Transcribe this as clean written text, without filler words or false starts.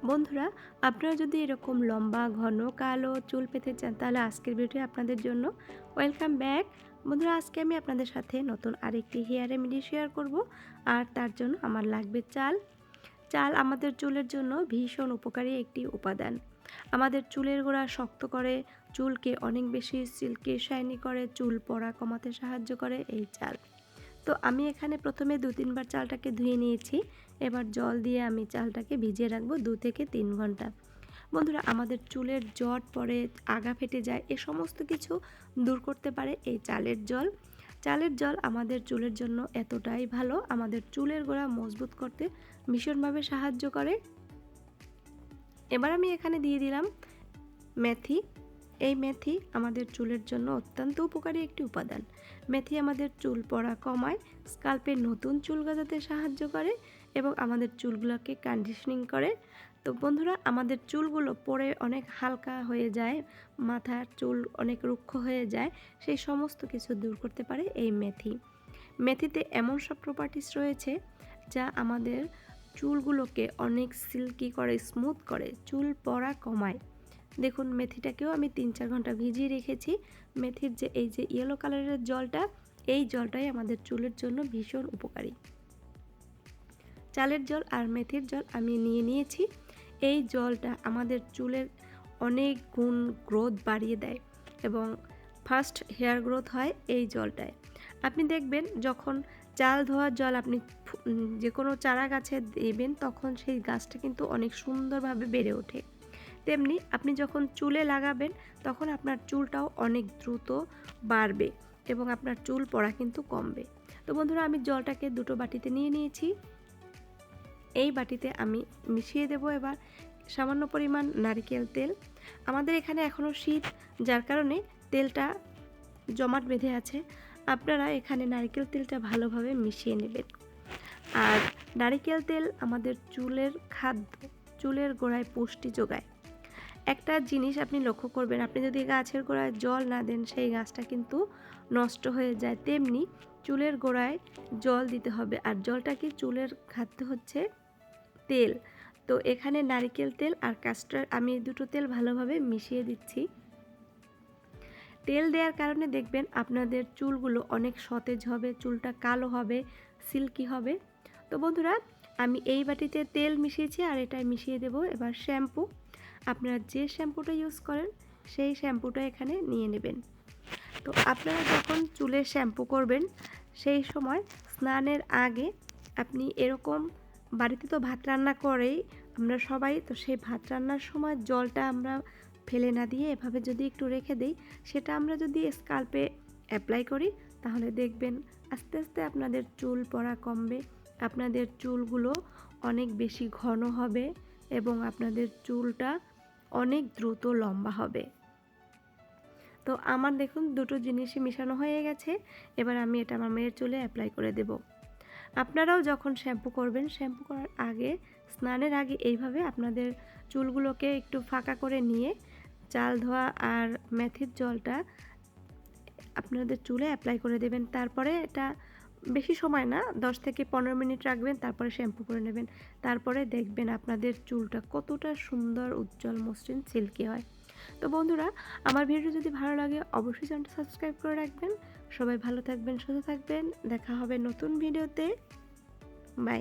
বন্ধুরা, আপনারা যদি এরকম লম্বা ঘন কালো চুল পেতে চান তাহলে আজকের ভিডিওটি আপনাদের জন্য। Welcome back. বন্ধুরা, আজকে আমি আপনাদের সাথে নতুন আরেকটি হেয়ার রেমেডি শেয়ার করব। আর তার জন্য আমার লাগবে চাল। চাল আমাদের চুলের জন্য ভীষণ উপকারী একটি উপাদান। আমাদের চুলের গোড়া শক্ত করে, চুলকে অনেক বেশি সিল্কি শাইনি করে, চুল পড়া কমাতে সাহায্য করে এই চাল। তো আমি এখানে প্রথমে 2-3 বার চালটাকে ধুয়ে নিয়েছি। এবার জল দিয়ে আমি চালটাকে ভিজিয়ে রাখবো 2 থেকে 3 ঘন্টা। বন্ধুরা, আমাদের চুলের জট পড়ে, আগা ফেটে যায়, এ সমস্ত কিছু দূর করতে পারে এই চালের জল। চালের জল আমাদের চুলের জন্য এতটাই ভালো, আমাদের চুলের গোড়া মজবুত করতে ভীষণভাবে সাহায্য করে। এবার আমি এখানে দিয়ে দিলাম মেথি। এই মেথি আমাদের চুলের জন্য অত্যন্ত উপকারী একটি উপাদান। মেথি আমাদের চুল পড়া কমায়, স্কাল্পে নতুন চুল গজাতে সাহায্য করে এবং আমাদের চুলগুলোকে কন্ডিশনিং করে। তো বন্ধুরা, আমাদের চুলগুলো পড়ে অনেক হালকা হয়ে যায়, মাথার চুল অনেক রুক্ষ হয়ে যায়, সেই সমস্ত কিছু দূর করতে পারে এই মেথি। মেথিতে এমন সব প্রপার্টিস রয়েছে যা আমাদের চুলগুলোকে অনেক সিল্কি করে, স্মুথ করে, চুল পড়া কমায়। দেখুন, মেথিটাকেও আমি 3-4 ঘন্টা ভিজিয়ে রেখেছি। মেথির যে এই যে ইয়েলো কালারের জলটা, এই জলটাই আমাদের চুলের জন্য ভীষণ উপকারী। চালের জল আর মেথির জল আমি নিয়ে নিয়েছি। এই জলটা আমাদের চুলের অনেক গুণ গ্রোথ বাড়িয়ে দেয় এবং ফাস্ট হেয়ার গ্রোথ হয় এই জলটায়। আপনি দেখবেন যখন চাল ধোয়ার জল আপনি যে কোনো চারা গাছে দেবেন তখন সেই গাছটা কিন্তু অনেক সুন্দরভাবে বেড়ে ওঠে। তেমনি আপনি যখন চুলে লাগাবেন তখন আপনার চুলটাও অনেক দ্রুত বাড়বে এবং আপনার চুল পড়া কিন্তু কমবে। তো বন্ধুরা, আমি জলটাকে 2টো বাটিতে নিয়ে নিয়েছি। এই বাটিতে আমি মিশিয়ে দেব এবার সামান্য পরিমাণ নারকেল তেল। আমাদের এখানে এখনও শীত, যার কারণে তেলটা জমাট বেঁধে আছে। আপনারা এখানে নারকেল তেলটা ভালোভাবে মিশিয়ে নেবেন। আর নারকেল তেল আমাদের চুলের খাদ্য, চুলের গোড়ায় পুষ্টি যোগায়। একটা জিনিস আপনি লক্ষ্য করবেন, আপনি যদি গাছের গোড়ায় জল না দেন সেই গাছটা কিন্তু নষ্ট হয়ে যায়। তেমনি চুলের গোড়ায় জল দিতে হবে, আর জলটা কি, চুলের খাদ্য হচ্ছে তেল। তো এখানে নারকেল তেল আর ক্যাস্টর, আমি 2টো তেল ভালোভাবে মিশিয়ে দিচ্ছি। তেল দেওয়ার কারণে দেখবেন আপনাদের চুলগুলো অনেক সতেজ হবে, চুলটা কালো হবে, সিল্কি হবে। তো বন্ধুরা, আমি এই বাটিতে তেল মিশিয়েছি আর এটাই মিশিয়ে দেব এবার শ্যাম্পু। আপনারা যে শ্যাম্পুটা ইউজ করেন সেই শ্যাম্পুটা এখানে নিয়ে নেবেন। তো আপনারা যখন চুলে শ্যাম্পু করবেন সেই সময় স্নানের আগে আপনি এরকম, বাড়িতে তো ভাত রান্না করেই আমরা সবাই, তো সেই ভাত রান্নার সময় জলটা আমরা ফেলে না দিয়ে এভাবে যদি একটু রেখে দিই, সেটা আমরা যদি স্কাল্পে অ্যাপ্লাই করি তাহলে দেখবেন আস্তে আস্তে আপনাদের চুল পড়া কমবে, আপনাদের চুলগুলো অনেক বেশি ঘন হবে এবং আপনাদের চুলটা অনেক দ্রুত লম্বা হবে। তো আমার দেখুন 2টো জিনিসই মেশানো হয়ে গেছে। এবার আমি এটা আমার মেয়ের চুলে অ্যাপ্লাই করে দেব। আপনারাও যখন শ্যাম্পু করবেন, শ্যাম্পু করার আগে, স্নানের আগে এইভাবে আপনাদের চুলগুলোকে একটু ফাঁকা করে নিয়ে চাল ধোয়া আর মেথির জলটা আপনাদের চুলে অ্যাপ্লাই করে দেবেন। তারপরে এটা বেশি সময় না, 10 থেকে 15 মিনিট রাখবেন, তারপরে শ্যাম্পু করে নেবেন। তারপরে দেখবেন আপনাদের চুলটা কতটা সুন্দর, উজ্জ্বল, মসৃণ, সিল্কি হয়। তো বন্ধুরা, আমার ভিডিও যদি ভালো লাগে অবশ্যই চ্যানেলটা সাবস্ক্রাইব করে রাখবেন। সবাই ভালো থাকবেন, সুস্থ থাকবেন। দেখা হবে নতুন ভিডিওতে। বাই।